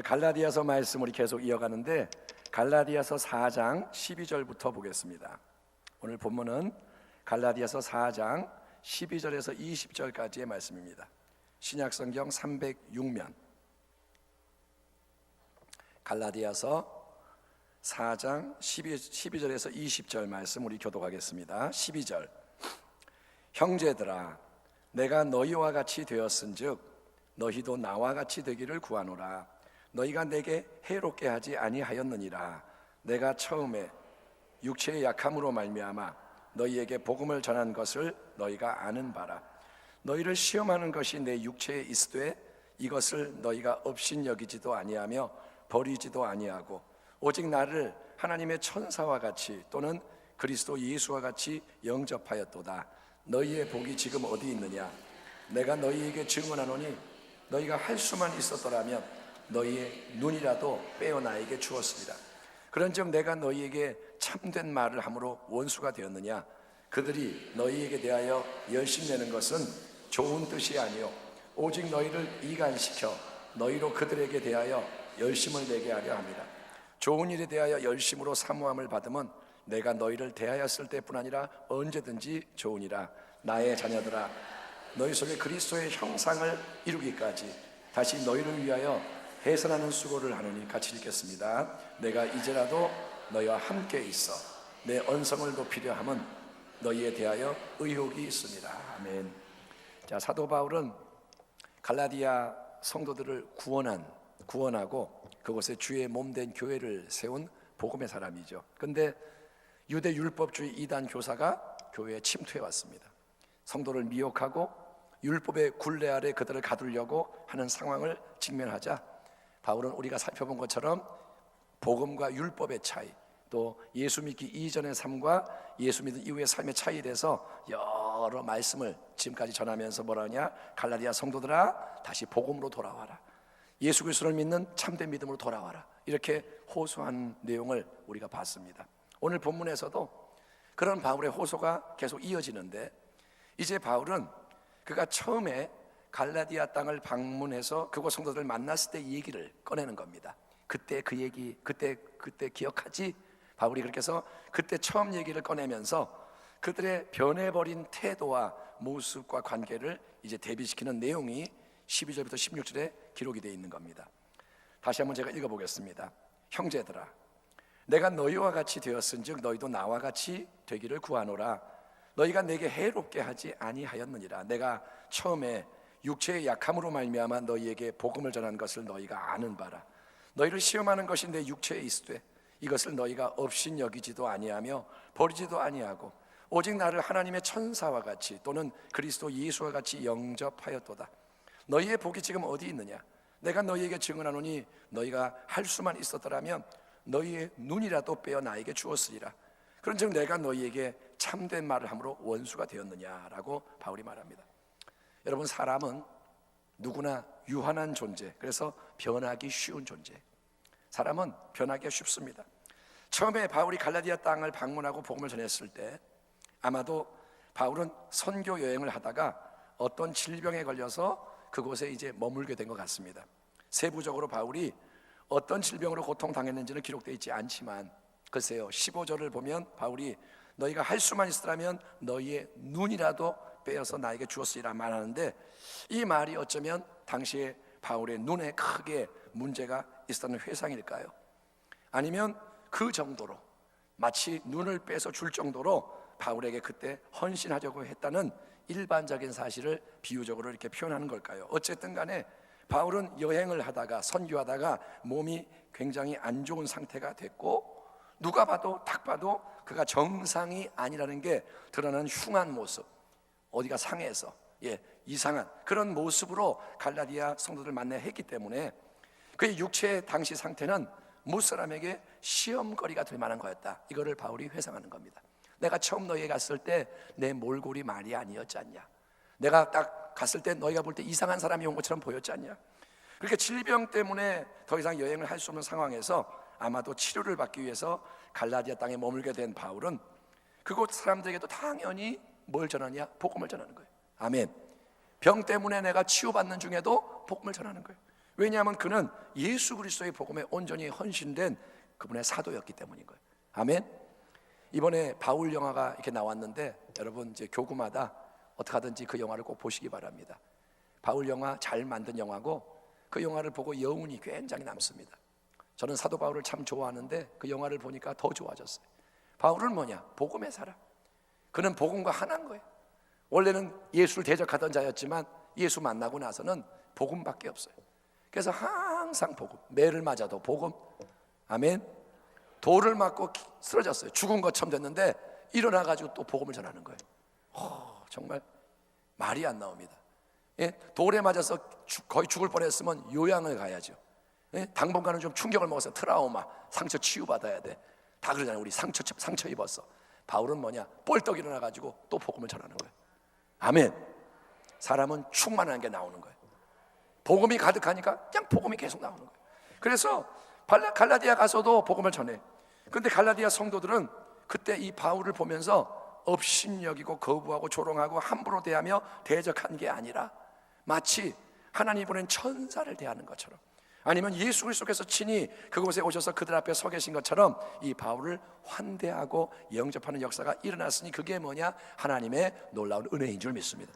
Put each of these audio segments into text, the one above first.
갈라디아서 말씀 우리 계속 이어가는데 갈라디아서 4장 12절부터 보겠습니다. 오늘 본문은 갈라디아서 4장 12절에서 20절까지의 말씀입니다. 신약성경 306면 갈라디아서 4장 12절에서 20절 말씀 우리 교독하겠습니다. 12절 형제들아 내가 너희와 같이 되었은즉 너희도 나와 같이 되기를 구하노라. 너희가 내게 해롭게 하지 아니하였느니라. 내가 처음에 육체의 약함으로 말미암아 너희에게 복음을 전한 것을 너희가 아는 바라. 너희를 시험하는 것이 내 육체에 있으되 이것을 너희가 업신여기지도 아니하며 버리지도 아니하고 오직 나를 하나님의 천사와 같이 또는 그리스도 예수와 같이 영접하였도다. 너희의 복이 지금 어디 있느냐? 내가 너희에게 증언하노니 너희가 할 수만 있었더라면 너희의 눈이라도 빼어 나에게 주었으리라. 그런즉 내가 너희에게 참된 말을 함으로 원수가 되었느냐? 그들이 너희에게 대하여 열심내는 것은 좋은 뜻이 아니요 오직 너희를 이간시켜 너희로 그들에게 대하여 열심을 내게 하려 합니다. 좋은 일에 대하여 열심으로 사모함을 받으면 내가 너희를 대하였을 때뿐 아니라 언제든지 좋으니라. 나의 자녀들아 너희 속에 그리스도의 형상을 이루기까지 다시 너희를 위하여 해산하는 수고를 하노니. 같이 읽겠습니다. 내가 이제라도 너희와 함께 있어 내 언성을 높이려 함은 너희에 대하여 의혹이 있습니다. 아멘. 자, 사도 바울은 갈라디아 성도들을 구원하고 그곳에 주의 몸된 교회를 세운 복음의 사람이죠. 근데 유대 율법주의 이단 교사가 교회에 침투해 왔습니다. 성도를 미혹하고 율법의 굴레 아래 그들을 가두려고 하는 상황을 직면하자 바울은 우리가 살펴본 것처럼 복음과 율법의 차이, 또 예수 믿기 이전의 삶과 예수 믿은 이후의 삶의 차이에 대해서 여러 말씀을 지금까지 전하면서 뭐라 하냐? 갈라디아 성도들아 다시 복음으로 돌아와라. 예수 그리스도를 믿는 참된 믿음으로 돌아와라. 이렇게 호소한 내용을 우리가 봤습니다. 오늘 본문에서도 그런 바울의 호소가 계속 이어지는데 이제 바울은 그가 처음에 갈라디아 땅을 방문해서 그곳 성도들을 만났을 때 얘기를 꺼내는 겁니다. 그때 그 얘기, 그때 기억하지? 바울이 그렇게 해서 그때 처음 얘기를 꺼내면서 그들의 변해버린 태도와 모습과 관계를 이제 대비시키는 내용이 12절부터 16절에 기록이 되어 있는 겁니다. 다시 한번 제가 읽어보겠습니다. 형제들아 내가 너희와 같이 되었은즉 너희도 나와 같이 되기를 구하노라. 너희가 내게 해롭게 하지 아니하였느니라. 내가 처음에 육체의 약함으로 말미암아 너희에게 복음을 전한 것을 너희가 아는 바라. 너희를 시험하는 것이 내 육체에 있으되 이것을 너희가 업신 여기지도 아니하며 버리지도 아니하고 오직 나를 하나님의 천사와 같이 또는 그리스도 예수와 같이 영접하였도다. 너희의 복이 지금 어디 있느냐? 내가 너희에게 증언하노니 너희가 할 수만 있었더라면 너희의 눈이라도 빼어 나에게 주었으리라. 그런즉 내가 너희에게 참된 말을 함으로 원수가 되었느냐라고 바울이 말합니다. 여러분, 사람은 누구나 유한한 존재, 그래서 변하기 쉬운 존재. 사람은 변하기가 쉽습니다. 처음에 바울이 갈라디아 땅을 방문하고 복음을 전했을 때 아마도 바울은 선교 여행을 하다가 어떤 질병에 걸려서 그곳에 이제 머물게 된 것 같습니다. 세부적으로 바울이 어떤 질병으로 고통당했는지는 기록되어 있지 않지만 글쎄요, 15절을 보면 바울이 너희가 할 수만 있으라면 너희의 눈이라도 빼어서 나에게 주었으리라 말하는데 이 말이 어쩌면 당시에 바울의 눈에 크게 문제가 있었다는 회상일까요? 아니면 그 정도로 마치 눈을 빼서 줄 정도로 바울에게 그때 헌신하려고 했다는 일반적인 사실을 비유적으로 이렇게 표현하는 걸까요? 어쨌든 간에 바울은 여행을 하다가 선교하다가 몸이 굉장히 안 좋은 상태가 됐고 누가 봐도 딱 봐도 그가 정상이 아니라는 게 드러나는 흉한 모습, 어디가 상해서 이상한 그런 모습으로 갈라디아 성도들 만나야 했기 때문에 그의 육체의 당시 상태는 무사람에게 시험거리가 될 만한 거였다. 이거를 바울이 회상하는 겁니다. 내가 처음 너희에게 갔을 때 내 몰골이 말이 아니었지 않냐? 내가 딱 갔을 때 너희가 볼 때 이상한 사람이 온 것처럼 보였지 않냐? 그렇게 질병 때문에 더 이상 여행을 할 수 없는 상황에서 아마도 치료를 받기 위해서 갈라디아 땅에 머물게 된 바울은 그곳 사람들에게도 당연히 뭘 전하냐? 복음을 전하는 거예요. 아멘. 병 때문에 내가 치유받는 중에도 복음을 전하는 거예요. 왜냐하면 그는 예수 그리스도의 복음에 온전히 헌신된 그분의 사도였기 때문인 거예요. 아멘. 이번에 바울 영화가 이렇게 나왔는데 여러분 이제 교구마다 어떻게 하든지 그 영화를 꼭 보시기 바랍니다. 바울 영화 잘 만든 영화고 그 영화를 보고 여운이 굉장히 남습니다. 저는 사도 바울을 참 좋아하는데 그 영화를 보니까 더 좋아졌어요. 바울은 뭐냐? 복음의 사람. 그는 복음과 하나인 거예요. 원래는 예수를 대적하던 자였지만 예수 만나고 나서는 복음밖에 없어요. 그래서 항상 복음, 매를 맞아도 복음. 아멘. 돌을 맞고 쓰러졌어요. 죽은 것처럼 됐는데 일어나가지고 또 복음을 전하는 거예요. 정말 말이 안 나옵니다. 예? 돌에 맞아서 거의 죽을 뻔했으면 요양을 가야죠. 예? 당분간은 좀 충격을 먹어서 트라우마, 상처 치유받아야 돼. 다 그러잖아요. 우리 상처 입었어. 바울은 뭐냐? 뻘떡 일어나가지고 또 복음을 전하는 거예요. 아멘. 사람은 충만한 게 나오는 거예요. 복음이 가득하니까 그냥 복음이 계속 나오는 거예요. 그래서 갈라디아 가서도 복음을 전해. 그런데 갈라디아 성도들은 그때 이 바울을 보면서 업신여기고 거부하고 조롱하고 함부로 대하며 대적한 게 아니라 마치 하나님이 보낸 천사를 대하는 것처럼, 아니면 예수 그리스도께서 친히 그곳에 오셔서 그들 앞에 서 계신 것처럼 이 바울을 환대하고 영접하는 역사가 일어났으니 그게 뭐냐? 하나님의 놀라운 은혜인 줄 믿습니다.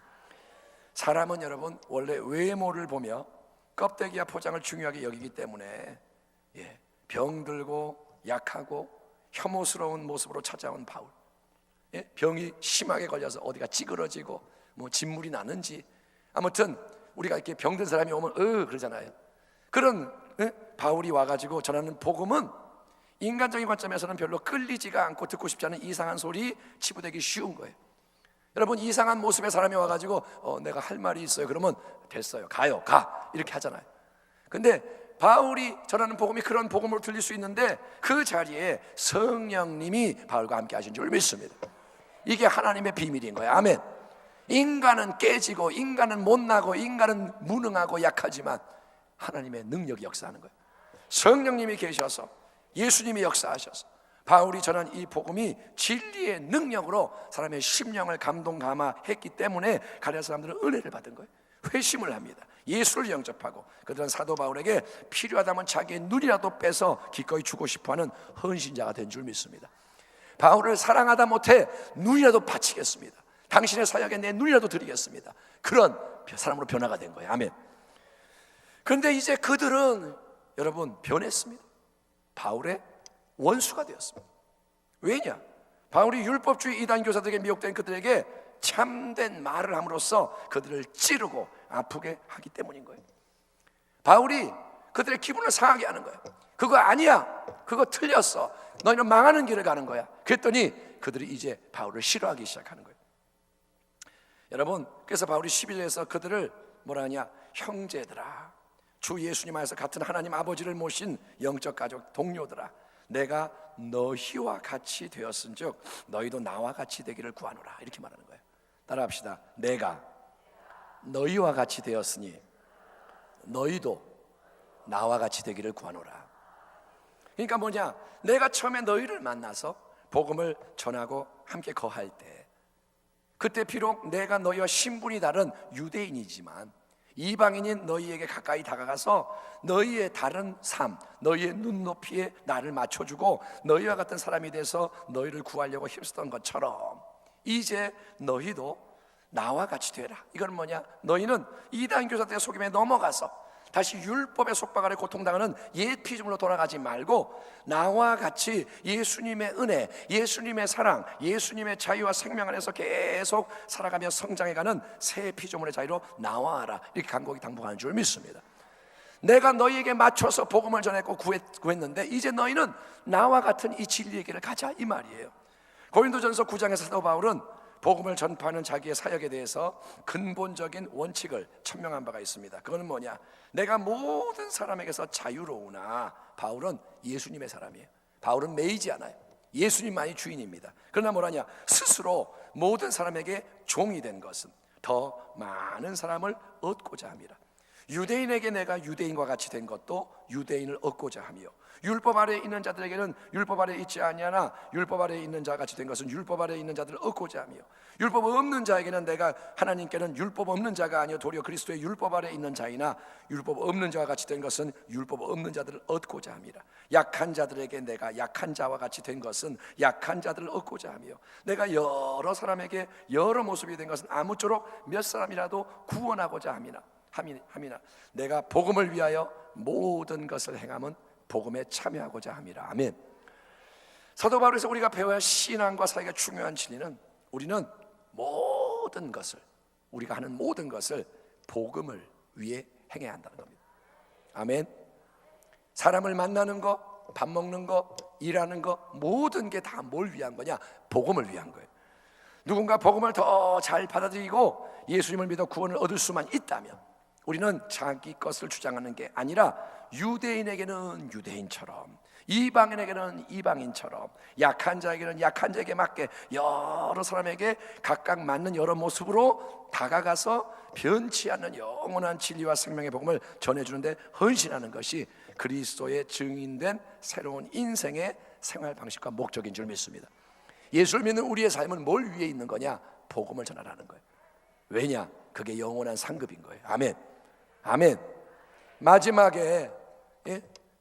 사람은 여러분 원래 외모를 보며 껍데기와 포장을 중요하게 여기기 때문에 병들고 약하고 혐오스러운 모습으로 찾아온 바울, 병이 심하게 걸려서 어디가 찌그러지고 뭐 진물이 나는지, 아무튼 우리가 이렇게 병든 사람이 오면 그러잖아요. 그런 바울이 와가지고 전하는 복음은 인간적인 관점에서는 별로 끌리지가 않고 듣고 싶지 않은 이상한 소리 치부되기 쉬운 거예요. 여러분 이상한 모습의 사람이 와가지고 내가 할 말이 있어요. 그러면 됐어요. 가요. 가. 이렇게 하잖아요. 근데 바울이 전하는 복음이 그런 복음으로 들릴 수 있는데 그 자리에 성령님이 바울과 함께 하신 줄 믿습니다. 이게 하나님의 비밀인 거예요. 아멘. 인간은 깨지고 인간은 못나고 인간은 무능하고 약하지만 하나님의 능력이 역사하는 거예요. 성령님이 계셔서 예수님이 역사하셔서 바울이 전한 이 복음이 진리의 능력으로 사람의 심령을 감동 감화했기 때문에 갈라디아 사람들은 은혜를 받은 거예요. 회심을 합니다. 예수를 영접하고 그들은 사도 바울에게 필요하다면 자기의 눈이라도 빼서 기꺼이 주고 싶어하는 헌신자가 된 줄 믿습니다. 바울을 사랑하다 못해 눈이라도 바치겠습니다. 당신의 사역에 내 눈이라도 드리겠습니다. 그런 사람으로 변화가 된 거예요. 아멘. 그런데 이제 그들은 여러분 변했습니다. 바울의 원수가 되었습니다. 왜냐? 바울이 율법주의 이단 교사들에게 미혹된 그들에게 참된 말을 함으로써 그들을 찌르고 아프게 하기 때문인 거예요. 바울이 그들의 기분을 상하게 하는 거예요. 그거 아니야, 그거 틀렸어, 너희는 망하는 길을 가는 거야. 그랬더니 그들이 이제 바울을 싫어하기 시작하는 거예요. 여러분, 그래서 바울이 11절에서 그들을 뭐라 하냐? 형제들아, 주 예수님 안에서 같은 하나님 아버지를 모신 영적 가족 동료들아, 내가 너희와 같이 되었은즉 너희도 나와 같이 되기를 구하노라. 이렇게 말하는 거예요. 따라합시다. 내가 너희와 같이 되었으니 너희도 나와 같이 되기를 구하노라. 그러니까 뭐냐? 내가 처음에 너희를 만나서 복음을 전하고 함께 거할 때, 그때 비록 내가 너희와 신분이 다른 유대인이지만 이방인인 너희에게 가까이 다가가서 너희의 다른 삶, 너희의 눈높이에 나를 맞춰주고 너희와 같은 사람이 돼서 너희를 구하려고 힘쓰던 것처럼 이제 너희도 나와 같이 되라. 이건 뭐냐? 너희는 이단 교사들의 속임에 넘어가서 다시 율법의 속박 아래 고통당하는 옛 피조물로 돌아가지 말고 나와 같이 예수님의 은혜, 예수님의 사랑, 예수님의 자유와 생명 안에서 계속 살아가며 성장해가는 새 피조물의 자유로 나와라. 이렇게 간곡히 당부하는 줄 믿습니다. 내가 너희에게 맞춰서 복음을 전했고 구했는데 이제 너희는 나와 같은 이 진리의 길을 가자, 이 말이에요. 고린도전서 9장의 사도 바울은 복음을 전파하는 자기의 사역에 대해서 근본적인 원칙을 천명한 바가 있습니다. 그건 뭐냐? 내가 모든 사람에게서 자유로우나, 바울은 예수님의 사람이에요. 바울은 매이지 않아요. 예수님만이 주인입니다. 그러나 뭐라냐? 스스로 모든 사람에게 종이 된 것은 더 많은 사람을 얻고자 합니다. 유대인에게 내가 유대인과 같이 된 것도 유대인을 얻고자 하며, 율법 아래에 있는 자들에게는 율법 아래에 있지 아니하나 율법 아래에 있는 자 같이 된 것은 율법 아래에 있는 자들을 얻고자 하며, 율법 없는 자에게는 내가 하나님께는 율법 없는 자가 아니요 도리어 그리스도의 율법 아래에 있는 자이나 율법 없는 자와 같이 된 것은 율법 없는 자들을 얻고자 함이라. 약한 자들에게 내가 약한 자와 같이 된 것은 약한 자들을 얻고자 하며, 내가 여러 사람에게 여러 모습이 된 것은 아무쪼록 몇 사람이라도 구원하고자 함이나 내가 복음을 위하여 모든 것을 행함은 복음에 참여하고자 함이라. 아멘. 사도 바울에서 우리가 배워야 할 신앙과 사역의 중요한 진리는, 우리는 모든 것을, 우리가 하는 모든 것을 복음을 위해 행해야 한다는 겁니다. 아멘. 사람을 만나는 거, 밥 먹는 거, 일하는 거, 모든 게 다 뭘 위한 거냐? 복음을 위한 거예요. 누군가 복음을 더 잘 받아들이고 예수님을 믿어 구원을 얻을 수만 있다면, 우리는 자기 것을 주장하는 게 아니라 유대인에게는 유대인처럼, 이방인에게는 이방인처럼, 약한 자에게는 약한 자에게 맞게 여러 사람에게 각각 맞는 여러 모습으로 다가가서 변치 않는 영원한 진리와 생명의 복음을 전해주는데 헌신하는 것이 그리스도의 증인된 새로운 인생의 생활 방식과 목적인 줄 믿습니다. 예수를 믿는 우리의 삶은 뭘 위해 있는 거냐? 복음을 전하라는 거예요. 왜냐? 그게 영원한 상급인 거예요. 아멘. 아멘. 마지막에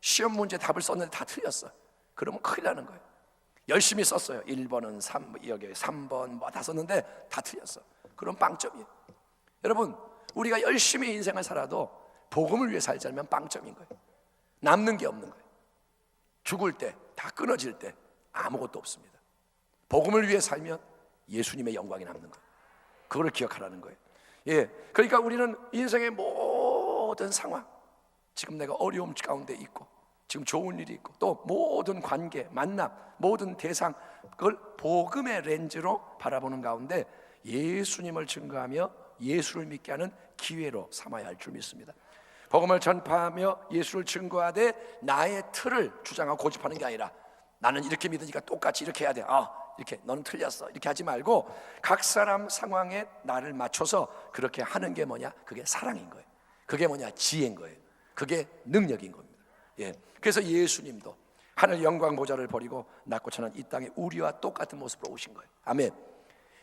시험 문제 답을 썼는데 다 틀렸어. 그러면 큰일 나는 거예요. 열심히 썼어요. 1번은 3번 뭐 다 썼는데 다 틀렸어. 그럼 빵점이에요. 여러분, 우리가 열심히 인생을 살아도 복음을 위해 살지 않으면 빵점인 거예요. 남는 게 없는 거예요. 죽을 때, 다 끊어질 때 아무것도 없습니다. 복음을 위해 살면 예수님의 영광이 남는 거예요. 그걸 기억하라는 거예요. 그러니까 우리는 인생의 모든 상황, 지금 내가 어려움 가운데 있고, 지금 좋은 일이 있고, 또 모든 관계, 만남, 모든 대상, 그걸 복음의 렌즈로 바라보는 가운데 예수님을 증거하며 예수를 믿게 하는 기회로 삼아야 할 줄 믿습니다. 복음을 전파하며 예수를 증거하되 나의 틀을 주장하고 고집하는 게 아니라, 나는 이렇게 믿으니까 똑같이 이렇게 해야 돼, 이렇게 너는 틀렸어, 이렇게 하지 말고 각 사람 상황에 나를 맞춰서 그렇게 하는 게 뭐냐? 그게 사랑인 거예요. 그게 뭐냐? 지혜인 거예요. 그게 능력인 겁니다. 그래서 예수님도 하늘 영광 보좌를 버리고 낮고 천한 이 땅에 우리와 똑같은 모습으로 오신 거예요. 아멘.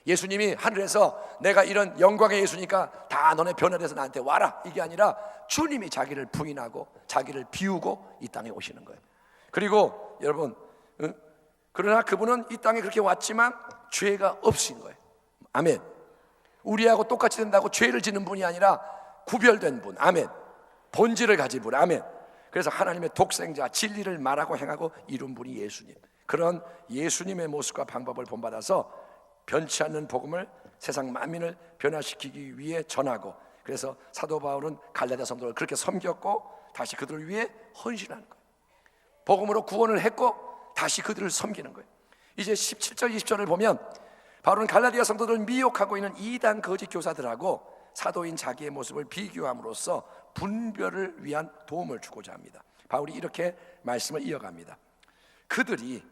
예수님이 하늘에서 내가 이런 영광의 예수니까 다 너네 변화돼서 나한테 와라, 이게 아니라 주님이 자기를 부인하고 자기를 비우고 이 땅에 오시는 거예요. 그리고 여러분, 그러나 그분은 이 땅에 그렇게 왔지만 죄가 없으신 거예요. 아멘. 우리하고 똑같이 된다고 죄를 짓는 분이 아니라 구별된 분. 아멘. 본질을 가진 분. 아멘. 그래서 하나님의 독생자, 진리를 말하고 행하고 이룬 분이 예수님. 그런 예수님의 모습과 방법을 본받아서 변치 않는 복음을 세상 만민을 변화시키기 위해 전하고, 그래서 사도 바울은 갈라디아 성도를 그렇게 섬겼고 다시 그들을 위해 헌신하는 거예요. 복음으로 구원을 했고 다시 그들을 섬기는 거예요. 이제 17절 20절을 보면 바울은 갈라디아 성도들을 미혹하고 있는 이단 거짓 교사들하고 사도인 자기의 모습을 비교함으로써 분별을 위한 도움을 주고자 합니다. 바울이 이렇게 말씀을 이어갑니다. 그들이,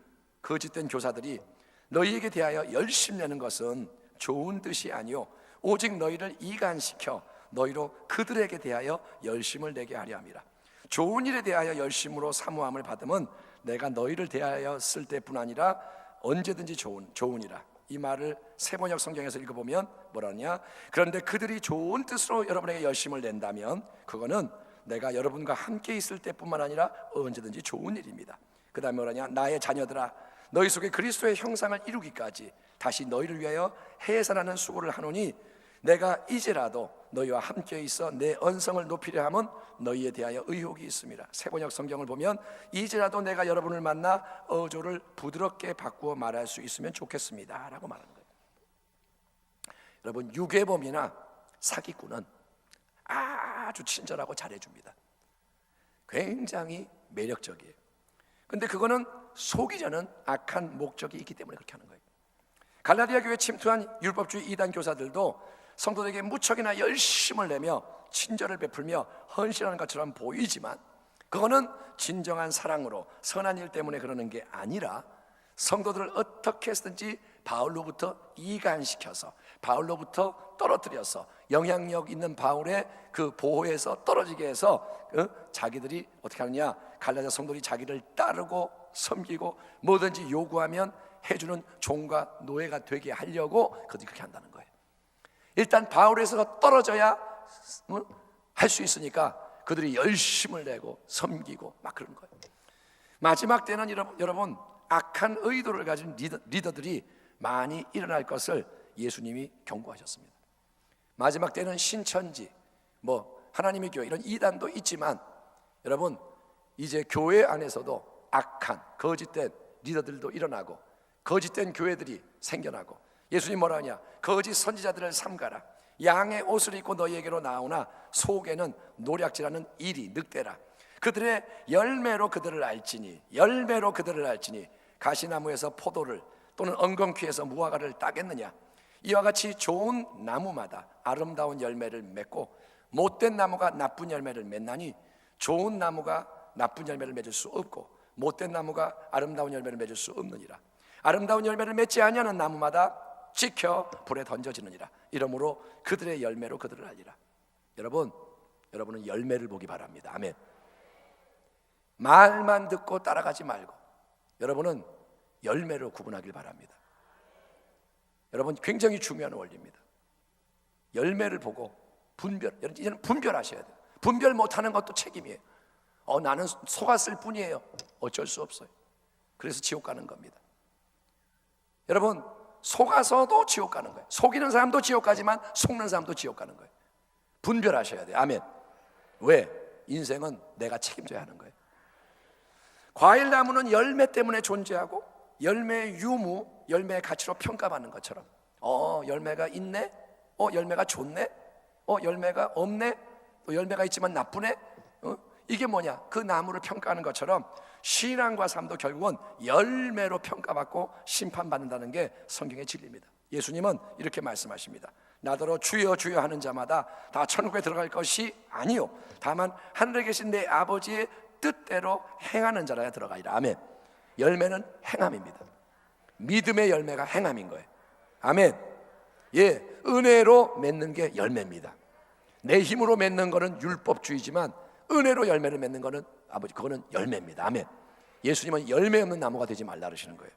거짓된 교사들이 너희에게 대하여 열심내는 것은 좋은 뜻이 아니요 오직 너희를 이간시켜 너희로 그들에게 대하여 열심을 내게 하려 함이라. 좋은 일에 대하여 열심으로 사모함을 받으면 내가 너희를 대하여 쓸 때뿐 아니라 언제든지 좋으니라. 이 말을 세번역 성경에서 읽어보면 뭐라냐? 그런데 그들이 좋은 뜻으로 여러분에게 열심을 낸다면 그거는 내가 여러분과 함께 있을 때뿐만 아니라 언제든지 좋은 일입니다. 그 다음에 뭐라냐? 나의 자녀들아, 너희 속에 그리스도의 형상을 이루기까지 다시 너희를 위하여 해산하는 수고를 하노니 내가 이제라도 너희와 함께 있어 내 언성을 높이려 함은 너희에 대하여 의혹이 있습니다. 세번역 성경을 보면 이제라도 내가 여러분을 만나 어조를 부드럽게 바꾸어 말할 수 있으면 좋겠습니다 라고 말하는 거예요. 여러분, 유괴범이나 사기꾼은 아주 친절하고 잘해줍니다. 굉장히 매력적이에요. 근데 그거는 속이 저는 악한 목적이 있기 때문에 그렇게 하는 거예요. 갈라디아 교회에 침투한 율법주의 이단 교사들도 성도들에게 무척이나 열심을 내며 친절을 베풀며 헌신하는 것처럼 보이지만 그거는 진정한 사랑으로 선한 일 때문에 그러는 게 아니라 성도들을 어떻게 해서든지 바울로부터 이간시켜서 바울로부터 떨어뜨려서 영향력 있는 바울의 그 보호에서 떨어지게 해서 자기들이 어떻게 하느냐, 갈라디아 성도들이 자기를 따르고 섬기고 뭐든지 요구하면 해주는 종과 노예가 되게 하려고 그들이 그렇게 한다는 거예요. 일단 바울에서 떨어져야 할 수 있으니까 그들이 열심을 내고 섬기고 막 그런 거예요. 마지막 때는 여러분 악한 의도를 가진 리더들이 많이 일어날 것을 예수님이 경고하셨습니다. 마지막 때는 신천지, 하나님의 교회 이런 이단도 있지만 여러분 이제 교회 안에서도 악한 거짓된 리더들도 일어나고 거짓된 교회들이 생겨나고, 예수님 뭐라 하냐, 거짓 선지자들을 삼가라. 양의 옷을 입고 너희에게로 나오나 속에는 노략질하는 이리 늑대라. 그들의 열매로 그들을 알지니, 열매로 그들을 알지니 가시나무에서 포도를 또는 엉겅퀴에서 무화과를 따겠느냐. 이와 같이 좋은 나무마다 아름다운 열매를 맺고 못된 나무가 나쁜 열매를 맺나니 좋은 나무가 나쁜 열매를 맺을 수 없고 못된 나무가 아름다운 열매를 맺을 수 없느니라. 아름다운 열매를 맺지 아니하는 나무마다 찍혀 불에 던져지느니라. 이러므로 그들의 열매로 그들을 알리라. 여러분은 열매를 보기 바랍니다. 아멘. 말만 듣고 따라가지 말고 여러분은 열매로 구분하길 바랍니다. 여러분 굉장히 중요한 원리입니다. 열매를 보고 이제는 분별하셔야 돼요. 분별 못하는 것도 책임이에요. 나는 속았을 뿐이에요. 어쩔 수 없어요. 그래서 지옥 가는 겁니다. 여러분 속아서도 지옥 가는 거예요. 속이는 사람도 지옥 가지만 속는 사람도 지옥 가는 거예요. 분별하셔야 돼요. 아멘. 왜? 인생은 내가 책임져야 하는 거예요. 과일나무는 열매 때문에 존재하고 열매의 유무, 열매의 가치로 평가받는 것처럼 열매가 있네? 열매가 좋네? 열매가 없네? 또 열매가 있지만 나쁘네? 이게 뭐냐? 그 나무를 평가하는 것처럼 신앙과 삶도 결국은 열매로 평가받고 심판받는다는 게 성경의 진리입니다. 예수님은 이렇게 말씀하십니다. 나더러 주여 주여 하는 자마다 다 천국에 들어갈 것이 아니요 다만 하늘에 계신 내 아버지의 뜻대로 행하는 자라야 들어가리라. 아멘. 열매는 행함입니다. 믿음의 열매가 행함인 거예요. 아멘. 은혜로 맺는 게 열매입니다. 내 힘으로 맺는 거는 율법주의지만 은혜로 열매를 맺는 거는 그거는 열매입니다. 아멘. 예수님은 열매 없는 나무가 되지 말라 그러시는 거예요.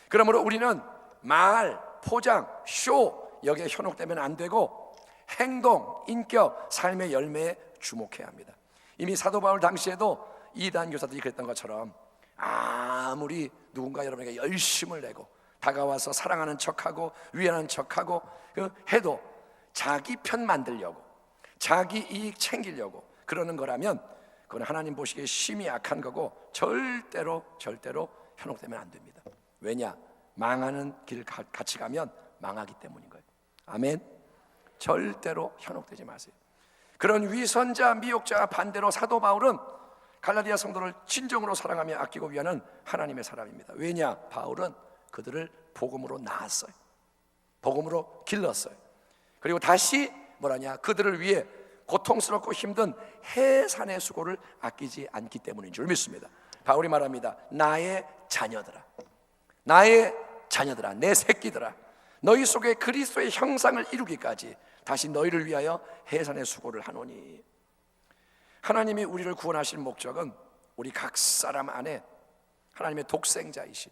그러므로 우리는 말, 포장, 쇼 여기에 현혹되면 안 되고 행동, 인격, 삶의 열매에 주목해야 합니다. 이미 사도 바울 당시에도 이단 교사들이 그랬던 것처럼 아무리 누군가 여러분에게 열심을 내고 다가와서 사랑하는 척하고 위하는 척하고 해도 자기 편 만들려고 자기 이익 챙기려고 그러는 거라면 그건 하나님 보시기에 심히 악한 거고 절대로 현혹되면 안 됩니다. 왜냐? 망하는 길 같이 가면 망하기 때문인 거예요. 아멘. 절대로 현혹되지 마세요. 그런 위선자 미혹자와 반대로 사도 바울은 갈라디아 성도를 진정으로 사랑하며 아끼고 위하는 하나님의 사람입니다. 왜냐? 바울은 그들을 복음으로 낳았어요. 복음으로 길렀어요. 그리고 다시 그들을 위해 고통스럽고 힘든 해산의 수고를 아끼지 않기 때문인 줄 믿습니다. 바울이 말합니다. 나의 자녀들아, 내 새끼들아, 너희 속에 그리스도의 형상을 이루기까지 다시 너희를 위하여 해산의 수고를 하노니. 하나님이 우리를 구원하신 목적은 우리 각 사람 안에 하나님의 독생자이신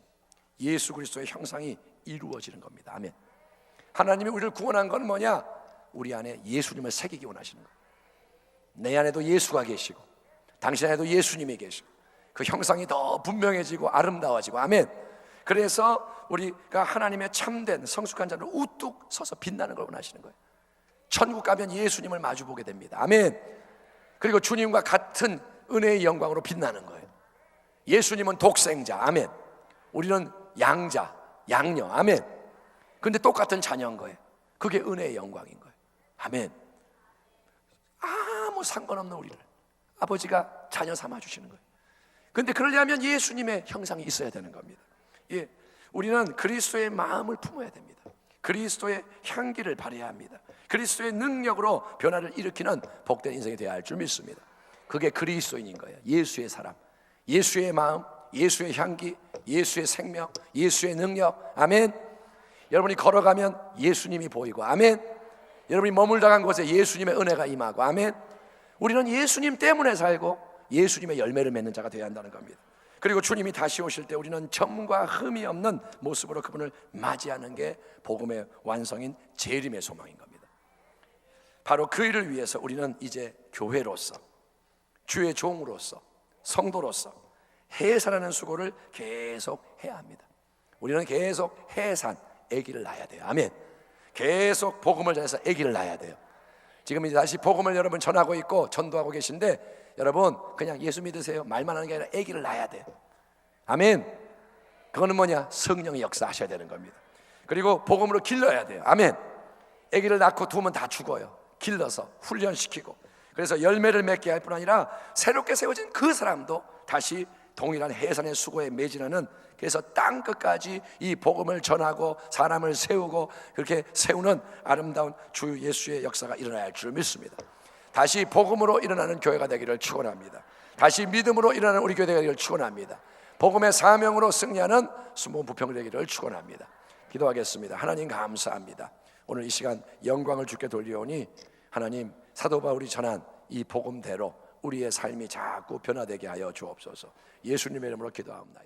예수 그리스도의 형상이 이루어지는 겁니다. 아멘. 하나님이 우리를 구원한 건 뭐냐? 우리 안에 예수님을 새기기 원하시는 거예요. 내 안에도 예수가 계시고 당신 안에도 예수님이 계시고 그 형상이 더 분명해지고 아름다워지고. 아멘. 그래서 우리가 하나님의 참된 성숙한 자로 우뚝 서서 빛나는 걸 원하시는 거예요. 천국 가면 예수님을 마주보게 됩니다. 아멘. 그리고 주님과 같은 은혜의 영광으로 빛나는 거예요. 예수님은 독생자. 아멘. 우리는 양자, 양녀. 아멘. 근데 똑같은 자녀인 거예요. 그게 은혜의 영광인 거예요. 아멘. 아무 상관없는 우리를 아버지가 자녀 삼아 주시는 거예요. 근데 그러려면 예수님의 형상이 있어야 되는 겁니다. 우리는 그리스도의 마음을 품어야 됩니다. 그리스도의 향기를 발해야 합니다. 그리스도의 능력으로 변화를 일으키는 복된 인생이 되어야 할 줄 믿습니다. 그게 그리스도인인 거예요. 예수의 사람, 예수의 마음, 예수의 향기, 예수의 생명, 예수의 능력. 아멘. 여러분이 걸어가면 예수님이 보이고, 아멘. 여러분이 머물다 간 곳에 예수님의 은혜가 임하고, 아멘. 우리는 예수님 때문에 살고 예수님의 열매를 맺는 자가 되어야 한다는 겁니다. 그리고 주님이 다시 오실 때 우리는 점과 흠이 없는 모습으로 그분을 맞이하는 게 복음의 완성인 재림의 소망인 겁니다. 바로 그 일을 위해서 우리는 이제 교회로서, 주의 종으로서, 성도로서 해산하는 수고를 계속 해야 합니다. 우리는 계속 해산, 아기를 낳아야 돼요. 아멘. 계속 복음을 전해서 아기를 낳아야 돼요. 지금 이제 다시 복음을 여러분 전하고 있고 전도하고 계신데, 여러분 그냥 예수 믿으세요 말만 하는 게 아니라 아기를 낳아야 돼요. 아멘. 그거는 뭐냐? 성령의 역사하셔야 되는 겁니다. 그리고 복음으로 길러야 돼요. 아멘. 아기를 낳고 두면 다 죽어요. 길러서 훈련시키고, 그래서 열매를 맺게 할 뿐 아니라 새롭게 세워진 그 사람도 다시 동일한 해산의 수고에 매진하는, 그래서 땅 끝까지 이 복음을 전하고 사람을 세우고 그렇게 세우는 아름다운 주 예수의 역사가 일어나야 할 줄 믿습니다. 다시 복음으로 일어나는 교회가 되기를 축원합니다. 다시 믿음으로 일어나는 우리 교회가 되기를 축원합니다. 복음의 사명으로 승리하는 순복음 부평 되기를 축원합니다. 기도하겠습니다. 하나님 감사합니다. 오늘 이 시간 영광을 주께 돌리오니 하나님, 사도 바울이 전한 이 복음대로 우리의 삶이 자꾸 변화되게 하여 주옵소서. 예수님의 이름으로 기도합니다.